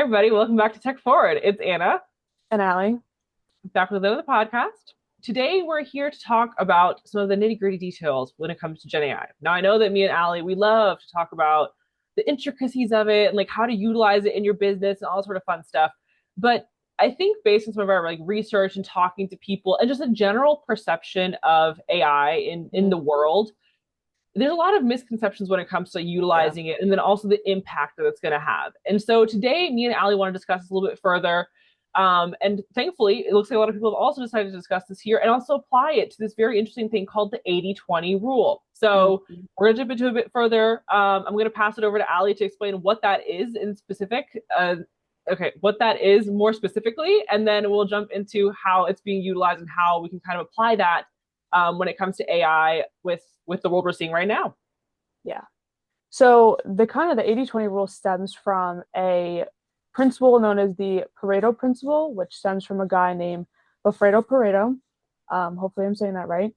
everybody, welcome back to Tech Forward. It's Anna, And Allie. back with another podcast. Today, we're here to talk about some of the nitty-gritty details when it comes to Gen AI. Now, I know that me and Allie, we love to talk about the intricacies of it and like how to utilize it in your business and all sort of fun stuff. But I think based on some of our like research and talking to people and just a general perception of AI in the world, there's a lot of misconceptions when it comes to Yeah. utilizing it and then also the impact that it's going to have. And so today, me and Ali want to discuss this a little bit further. And thankfully, it looks like a lot of people have also decided to discuss this here and also apply it to this very interesting thing called the 80-20 rule. So Mhm. we're going to jump into a bit further. I'm going to pass it over to Ali to explain what that is in specific. What that is more specifically, and then we'll jump into how it's being utilized and how we can kind of apply that when it comes to AI with the world we're seeing right now. Yeah. So the 80-20 rule stems from a principle known as the Pareto Principle, which stems from a guy named Alfredo Pareto. Hopefully I'm saying that right.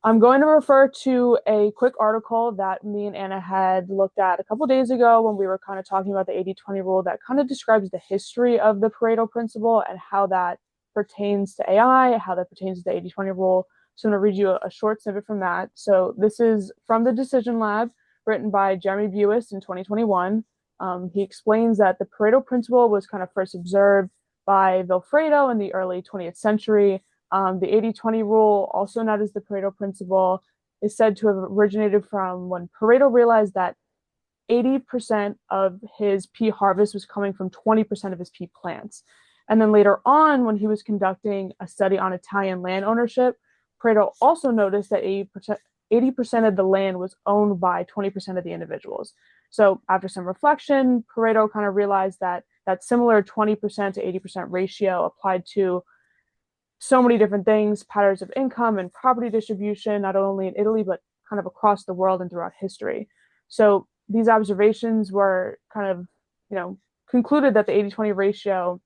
I'm going to refer to a quick article that me and Anna had looked at a couple days ago when we were kind of talking about the 80-20 rule that kind of describes the history of the Pareto Principle and how that pertains to AI, how that pertains to the 80-20 rule. So I'm going to read you a short snippet from that. So this is from the Decision Lab, written by Jeremy Buis in 2021. He explains that the Pareto Principle was kind of first observed by Vilfredo in the early 20th century. The 80-20 rule, also known as the Pareto Principle, is said to have originated from when Pareto realized that 80% of his pea harvest was coming from 20% of his pea plants. And then later on, when he was conducting a study on Italian land ownership, Pareto also noticed that 80% of the land was owned by 20% of the individuals. So after some reflection, Pareto kind of realized that that similar 20% to 80% ratio applied to so many different things, patterns of income and property distribution, not only in Italy, but kind of across the world and throughout history. So these observations were kind of, concluded that the 80-20 ratio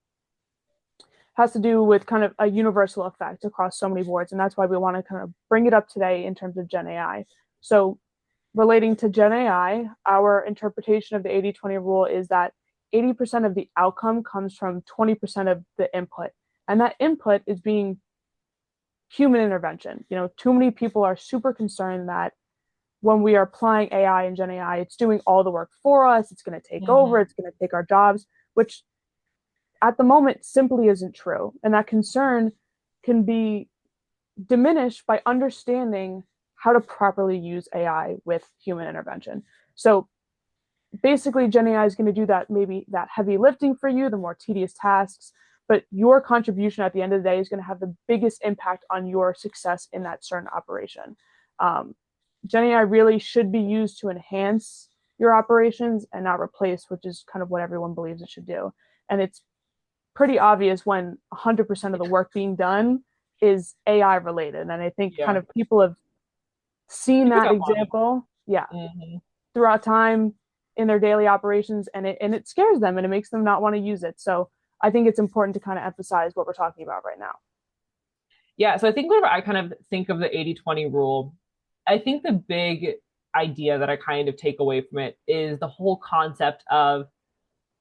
has to do with kind of a universal effect across so many boards. And that's why we want to kind of bring it up today in terms of Gen AI. So relating to Gen AI, our interpretation of the 80-20 rule is that 80% of the outcome comes from 20% of the input. And that input is being human intervention. Too many people are super concerned that when we are applying AI and Gen AI, it's doing all the work for us. It's going to take over. Mm-hmm. It's going to take our jobs, which at the moment simply isn't true. And that concern can be diminished by understanding how to properly use AI with human intervention. So basically, Gen AI is going to do that, maybe that heavy lifting for you, the more tedious tasks, but your contribution at the end of the day is going to have the biggest impact on your success in that certain operation. Um, Gen AI really should be used to enhance your operations and not replace, which is kind of what everyone believes it should do. And it's pretty obvious when 100% of the work being done is AI related. And I think kind Yeah. of people have seen You pick that up on it. example, yeah, Mm-hmm. throughout time in their daily operations, and it scares them and it makes them not want to use it. So I think it's important to kind of emphasize what we're talking about right now. Yeah, so I think whenever I kind of think of the 80-20 rule, I think the big idea that I kind of take away from it is the whole concept of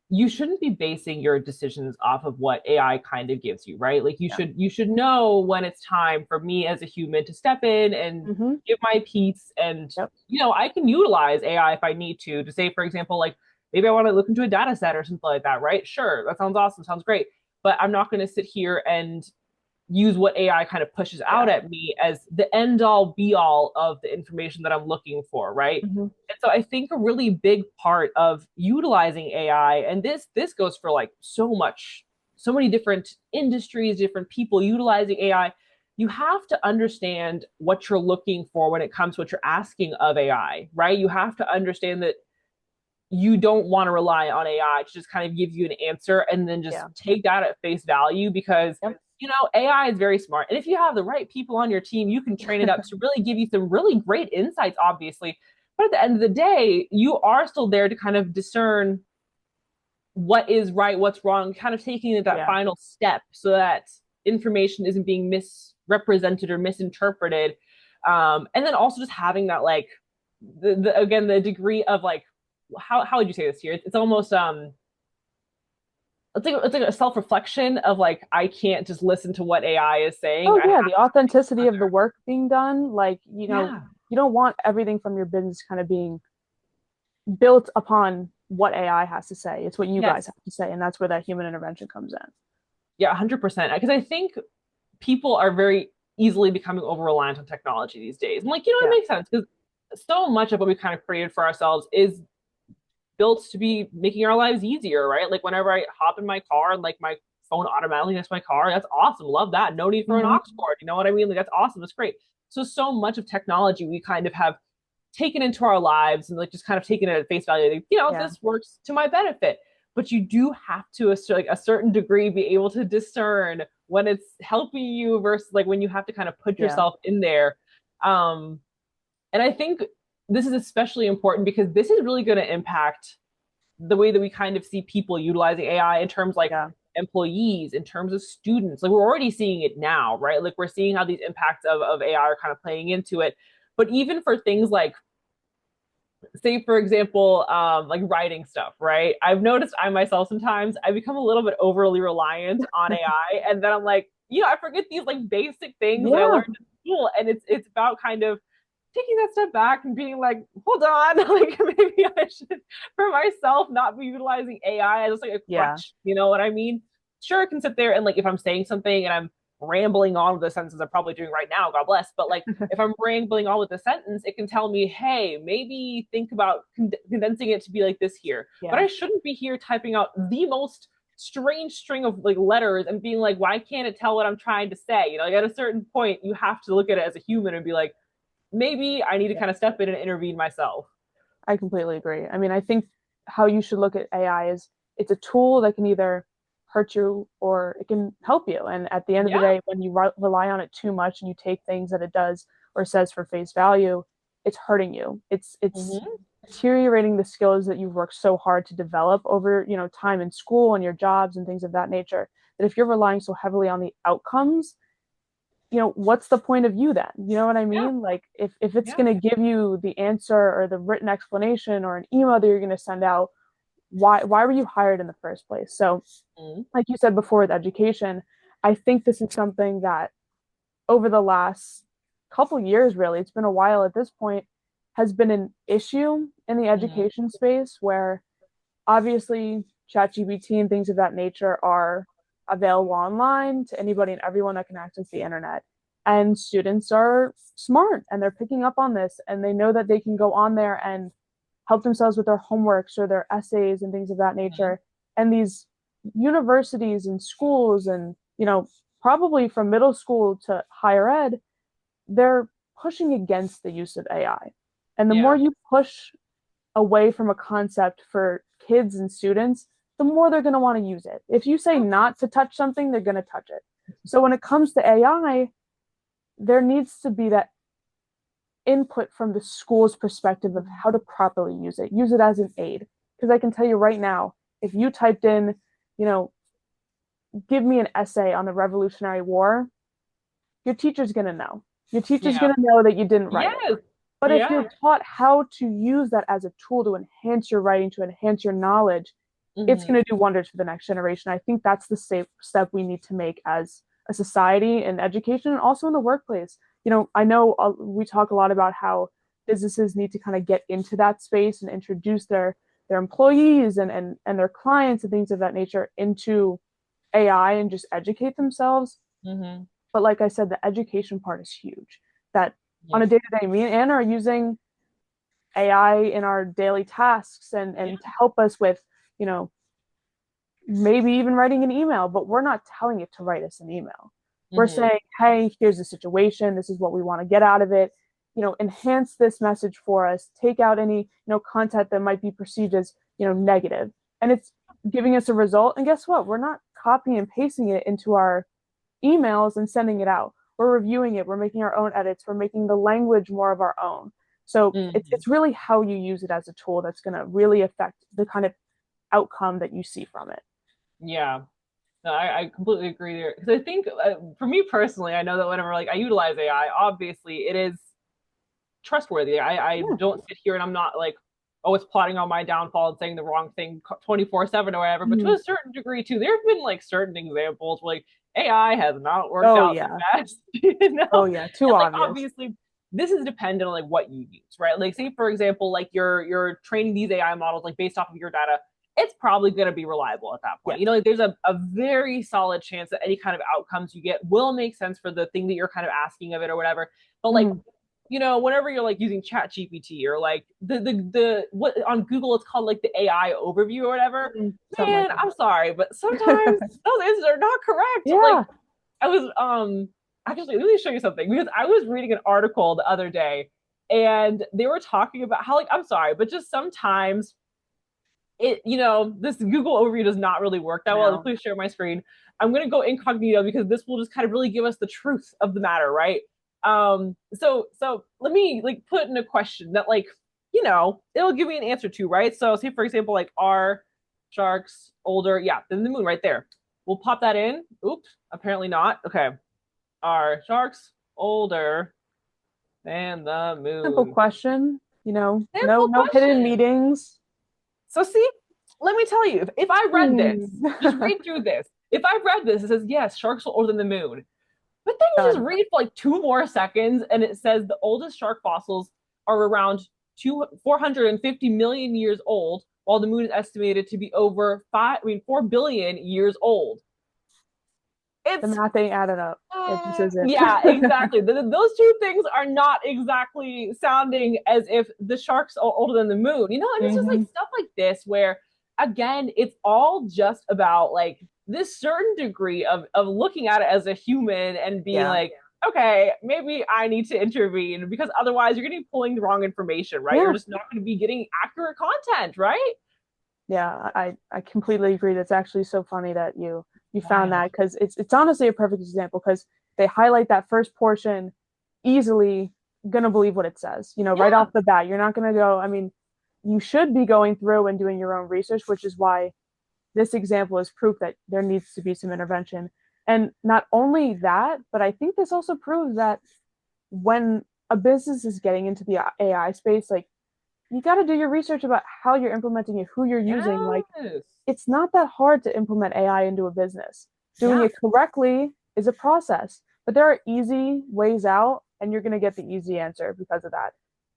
you shouldn't be basing your decisions off of what AI kind of gives you, right? Like Yeah. you should know when it's time for me as a human to step in and Mm-hmm. give my piece. And Yep. I can utilize AI if I need to say, for example, like maybe I want to look into a data set or something like that, right? Sure, that sounds awesome, sounds great. But I'm not going to sit here and use what AI kind of pushes out Yeah. at me as the end all be all of the information that I'm looking for, right? Mm-hmm. And so I think a really big part of utilizing AI, and this goes for like so many different industries, different people utilizing AI, you have to understand what you're looking for when it comes to what you're asking of AI, right? You have to understand that you don't want to rely on AI to just kind of give you an answer and then just Yeah. take that at face value because Yep. AI is very smart. And if you have the right people on your team, you can train it up to really give you some really great insights, obviously. But at the end of the day, you are still there to kind of discern what is right, what's wrong, kind of taking it that Yeah. final step so that information isn't being misrepresented or misinterpreted. And then also just having that like again the degree of like how would you say this here? It's almost it's like a self-reflection of like I can't just listen to what AI is saying. Oh I have yeah, the to think authenticity of the further. work being done, like, Yeah. you don't want everything from your business kind of being built upon what AI has to say. It's what you guys Yes. have to say, and that's where that human intervention comes in. Yeah, 100%. Because I think people are very easily becoming over reliant on technology these days. And like, it Yeah. makes sense because so much of what we kind of created for ourselves is built to be making our lives easier, right? Like whenever I hop in my car and like my phone automatically connects to my car, that's awesome. Love that. No need for an Hmm. aux cord. You know what I mean? Like that's awesome. That's great. So much of technology we kind of have taken into our lives and like just kind of taken it at face value. Like, Yeah. this works to my benefit. But you do have to, like a certain degree, be able to discern when it's helping you versus like when you have to kind of put Yeah. yourself in there. Um, and I think this is especially important because this is really going to impact the way that we kind of see people utilizing AI in terms like Yeah. employees, in terms of students. Like we're already seeing it now, right? Like we're seeing how these impacts of AI are kind of playing into it. But even for things like, say, for example, like writing stuff, right? I've noticed I myself sometimes I become a little bit overly reliant on AI, and then I'm like, I forget these like basic things that I Yeah. learned in school, and it's about kind of taking that step back and being like, hold on, like maybe I should, for myself, not be utilizing AI as like a Yeah. crutch. You know what I mean? Sure, I can sit there and like if I'm saying something and I'm rambling on with the sentences I'm probably doing right now, God bless. But like if I'm rambling on with the sentence, it can tell me, hey, maybe think about condensing it to be like this here. But Yeah. I shouldn't be here typing out the most strange string of like letters and being like, why can't it tell what I'm trying to say? Like at a certain point, you have to look at it as a human and be like, maybe I need to Yeah. kind of step in and intervene myself. I completely agree. I mean, I think how you should look at AI is it's a tool that can either hurt you or it can help you. And at the end of the Yeah. day, when you rely on it too much and you take things that it does or says for face value, it's hurting you. It's Mm-hmm. deteriorating the skills that you've worked so hard to develop over, time in school and your jobs and things of that nature. That if you're relying so heavily on the outcomes, what's the point of you then? You know what I Yeah. mean? Like if it's Yeah. going to give you the answer or the written explanation or an email that you're going to send out, why were you hired in the first place? So, Mm-hmm. like you said before with education, I think this is something that over the last couple years, really, it's been a while at this point, has been an issue in the Mm-hmm. education space where obviously ChatGPT and things of that nature are available online to anybody and everyone that can access the internet. And students are smart and they're picking up on this and they know that they can go on there and help themselves with their homeworks or their essays and things of that Mm-hmm. nature. And these universities and schools and, probably from middle school to higher ed, they're pushing against the use of AI. And the more Yeah. you push away from a concept for kids and students, the more they're going to want to use it. If you say not to touch something, they're going to touch it. So when it comes to AI, there needs to be that input from the school's perspective of how to properly use it as an aid. Because I can tell you right now, if you typed in, you know, give me an essay on the Revolutionary War, your teacher's going to know. Your teacher's Yeah. going to know that you didn't write it. Yes. But if Yeah. you're taught how to use that as a tool to enhance your writing, to enhance your knowledge, it's Mm-hmm. going to do wonders for the next generation. I think that's the safe step we need to make as a society in education and also in the workplace. I know we talk a lot about how businesses need to kind of get into that space and introduce their employees and their clients and things of that nature into AI and just educate themselves. Mm-hmm. But like I said, the education part is huge. That on a Yep. day to day, me and Anna are using AI in our daily tasks Yeah. and to help us with, you know, maybe even writing an email, but we're not telling it to write us an email. We're Mm-hmm. saying, hey, here's the situation. This is what we want to get out of it. Enhance this message for us. Take out any, content that might be perceived as, negative. And it's giving us a result. And guess what? We're not copying and pasting it into our emails and sending it out. We're reviewing it. We're making our own edits. We're making the language more of our own. So Mm-hmm. it's really how you use it as a tool that's going to really affect the kind of outcome that you see from it. Yeah. No, I completely agree there. Because I think for me personally, I know that whenever like I utilize AI, obviously it is trustworthy. I Yeah. don't sit here and I'm not like, oh, it's plotting on my downfall and saying the wrong thing 24/7 or whatever. But to Mhm. a certain degree too, there have been like certain examples where like AI has not worked Oh out the yeah. best, you know? Oh yeah. Too And like obvious. obviously this is dependent on like what you use, right? Like say for example, like you're training these AI models like based off of your data, it's probably going to be reliable at that point. Yes. You know, like there's a very solid chance that any kind of outcomes you get will make sense for the thing that you're kind of asking of it or whatever. But like, Mhm. you know, whenever you're like using Chat GPT or like the what on Google it's called like the AI overview or whatever, Something like man, I'm sorry, but sometimes that. those answers are not correct. Like Yeah. I was actually let me show you something because I was reading an article the other day and they were talking about how like I'm sorry, but just sometimes it you know this Google overview does not really work that well. No. Please share my screen. I'm gonna go incognito because this will just kind of really give us the truth of the matter, right? So let me like put in a question that like you know it'll give me an answer to, right? So say for example like are sharks older? Yeah, then the moon right there. We'll pop that in. Oops, apparently not. Okay, are sharks older than the Simple moon? question. No Simple no hidden question. meetings. So see, let me tell you, if I read this, Hmm. just read through this. If I read this, it says yes, sharks are older than the moon. But then you just Done. read for like 2 more seconds, and it says the oldest shark fossils are around 450 million years old, while the moon is estimated to be over 4 billion years old. The It's math ain't added up. It just isn't. yeah, exactly. Those two things are not exactly sounding as if the sharks are older than the moon, you know? And it's just like Hmm. stuff like this where, again, it's all just about like this certain degree of looking at it as a human and being Yeah. like, okay, maybe I need to intervene because otherwise you're going to be pulling the wrong information, right? You're Yeah. just not going to be getting accurate content, right? Yeah. I completely agree. That's actually so funny that you found Wild. that because it's honestly a perfect example because they highlight that first portion easily gonna believe what it says. Right Yeah. off the bat. You're not gonna go, I mean, you should be going through and doing your own research, which is why this example is proof that there needs to be some intervention. And not only that, but I think this also proves that when a business is getting into the AI space, like you got to do your research about how you're implementing it, who you're using. Like Yes. it's not that hard to implement AI into a business. Doing Yeah. it correctly is a process, but there are easy ways out, and you're going to get the easy answer because of that.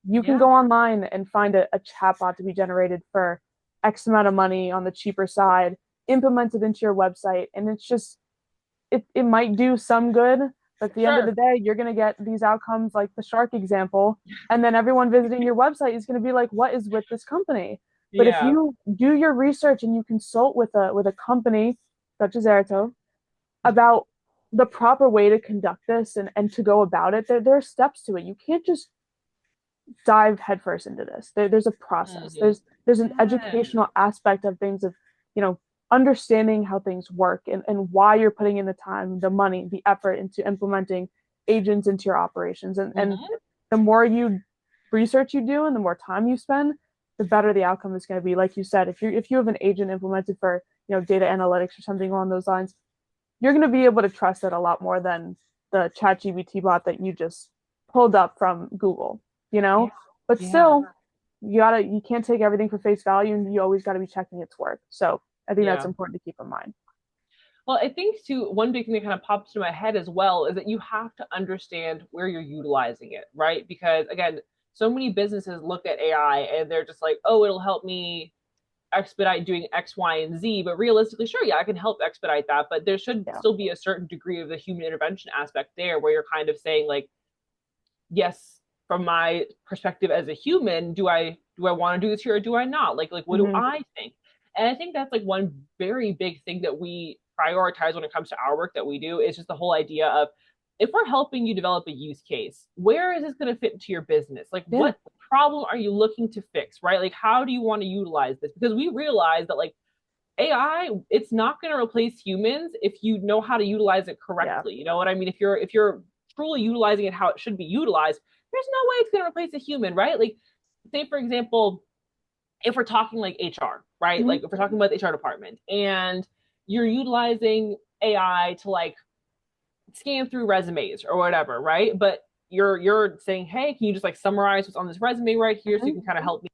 You can Yeah. go online and find a chatbot to be generated for X amount of money on the cheaper side, implement it into your website, and it's just it might do some good, but at the end of the Sure. day, you're going to get these outcomes like the shark example, and then everyone visiting your website is going to be like, "What is with this company?" But if Yeah. you do your research and you consult with a company such as Airto about the proper way to conduct this and to go about it, there are steps to it. You can't just dive headfirst into this. There's a process. Mhm. There's an Yeah. educational aspect of things of you know understanding how things work and why you're putting in the time, the money, the effort into implementing agents into your operations. And Mhm. the more you research you do and the more time you spend, the better the outcome is going to be. Like you said, if you have an agent implemented for data analytics or something along those lines, you're going to be able to trust it a lot more than the chat GBT bot that you just pulled up from Google, you Yeah. know? But Yeah. still, you can't take everything for face value and you always got to be checking its work. So I think that's Yeah. important to keep in mind. Well, I think too, one big thing that kind of pops to my head as well is that you have to understand where you're utilizing it, right? Because again, so many businesses look at AI and they're just like, oh, it'll help me expedite doing X, Y, and Z. But realistically, sure, yeah, I can help expedite that. But there should Yeah. still be a certain degree of the human intervention aspect there where you're kind of saying, like, yes, from my perspective as a human, do I want to do this here or do I not? Like what do Mm-hmm. I think? And I think that's like one very big thing that we prioritize when it comes to our work that we do is just the whole idea of if we're helping you develop a use case, where is this going to fit into your business? Like Yeah. what problem are you looking to fix, right? Like how do you want to utilize this? Because we realize that like AI, it's not going to replace humans if you know how to utilize it Yeah. correctly. You know what I mean? If you're truly utilizing it how it should be utilized, there's no way it's going to replace a human, right? Like, say for example, if we're talking like HR, right? Mm-hmm. Like if we're talking about the HR department, and you're utilizing AI to like scan through resumes or whatever, right? But you're saying, hey, can you just like summarize what's on this resume right here so you Mm-hmm. can kind of help me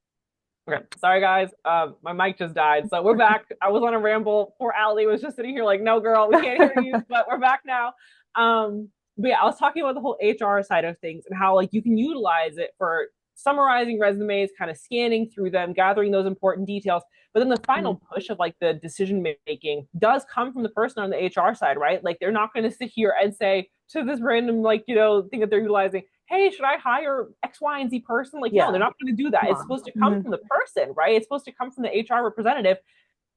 Okay, sorry guys. My mic just died, so we're back. I was on a ramble. Poor Allie was just sitting here like, "No, girl, we can't hear you," but we're back now. But yeah, I was talking about the whole HR side of things and how like you can utilize it for summarizing resumes, kind of scanning through them, gathering those important details. But then the Mhm. final push of like the decision making does come from the person on the HR side, right? Like they're not going to sit here and say to this random like thing that they're utilizing, hey, should I hire X, Y, and Z person? Like, no, they're Yeah, not going to do that. come It's on. supposed to come from the person, right? It's supposed to come from the HR representative,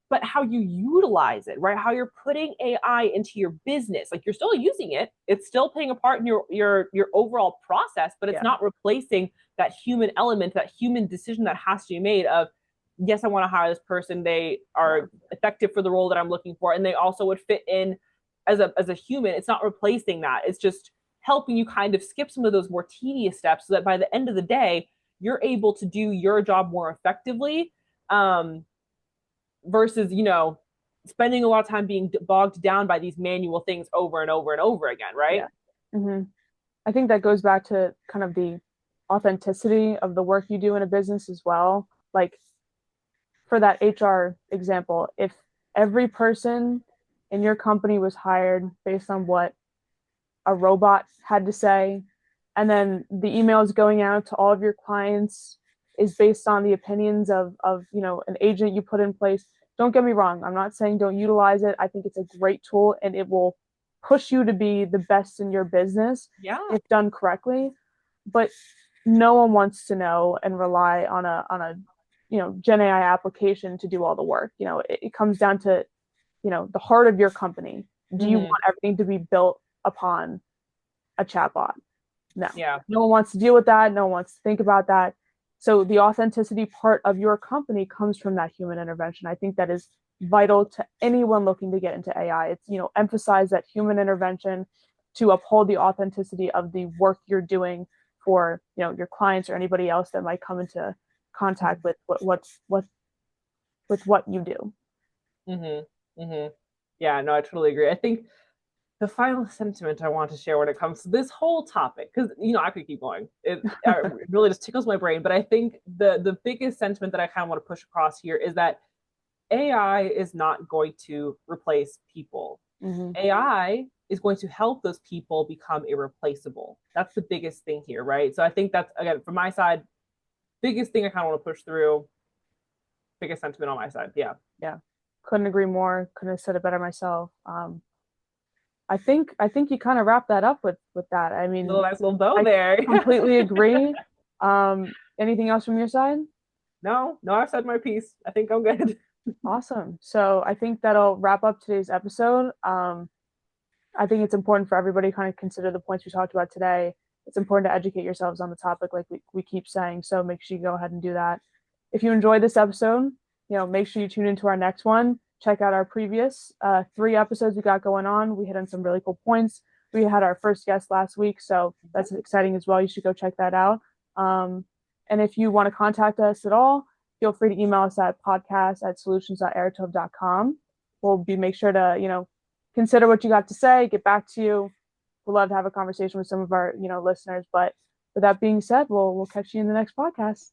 but how you utilize it, right? How you're putting AI into your business. Like you're still using it. It's still playing a part in your overall process, but it's Yeah, not replacing that human element, that human decision that has to be made of, yes, I want to hire this person. They yeah, are effective for the role that I'm looking for. And they also would fit in as a human. It's not replacing that. It's just helping you kind of skip some of those more tedious steps so that by the end of the day, you're able to do your job more effectively. Versus, spending a lot of time being bogged down by these manual things over and over and over again, right? yeah. hmm I think that goes back to kind of the authenticity of the work you do in a business as well. Like for that HR example, if every person in your company was hired based on what a robot had to say, and then the emails going out to all of your clients is based on the opinions of an agent you put in place. Don't get me wrong, I'm not saying don't utilize it. I think it's a great tool and it will push you to be the best in your business Yeah. if done correctly. But no one wants to know and rely on a Gen AI application to do all the work. It comes down to the heart of your company. Do you Mm-hmm. want everything to be built upon a chatbot? No. Yeah. No one wants to deal with that. No one wants to think about that. So the authenticity part of your company comes from that human intervention. I think that is vital to anyone looking to get into AI. It's, emphasize that human intervention to uphold the authenticity of the work you're doing for, your clients or anybody else that might come into contact with what you do. Mm-hmm. Mm-hmm. Yeah, no, I totally agree. I think the final sentiment I want to share when it comes to this whole topic, because I could keep going. It really just tickles my brain. But I think the biggest sentiment that I kind of want to push across here is that AI is not going to replace people. Mm-hmm. AI is going to help those people become irreplaceable. That's the biggest thing here, right? So I think that's, again, from my side, biggest thing I kind of want to push through, biggest sentiment on my side. Yeah. Yeah, couldn't agree more. Couldn't have said it better myself. I think you kind of wrap that up with that. I Little mean, nice little bow I there. completely agree. Anything else from your side? No, no, I've said my piece. I think I'm good. Awesome. So I think that'll wrap up today's episode. I think it's important for everybody to kind of consider the points we talked about today. It's important to educate yourselves on the topic, like we keep saying. So make sure you go ahead and do that. If you enjoyed this episode, make sure you tune into our next one. Check out our previous 3 episodes we got going on. We hit on some really cool points. We had our first guest last week, so that's exciting as well. You should go check that out. And if you want to contact us at all, feel free to email us at podcast@solutions.airtove.com. We'll be make sure to, consider what you got to say, get back to you. We'd love to have a conversation with some of our, listeners. But with that being said, we'll catch you in the next podcast.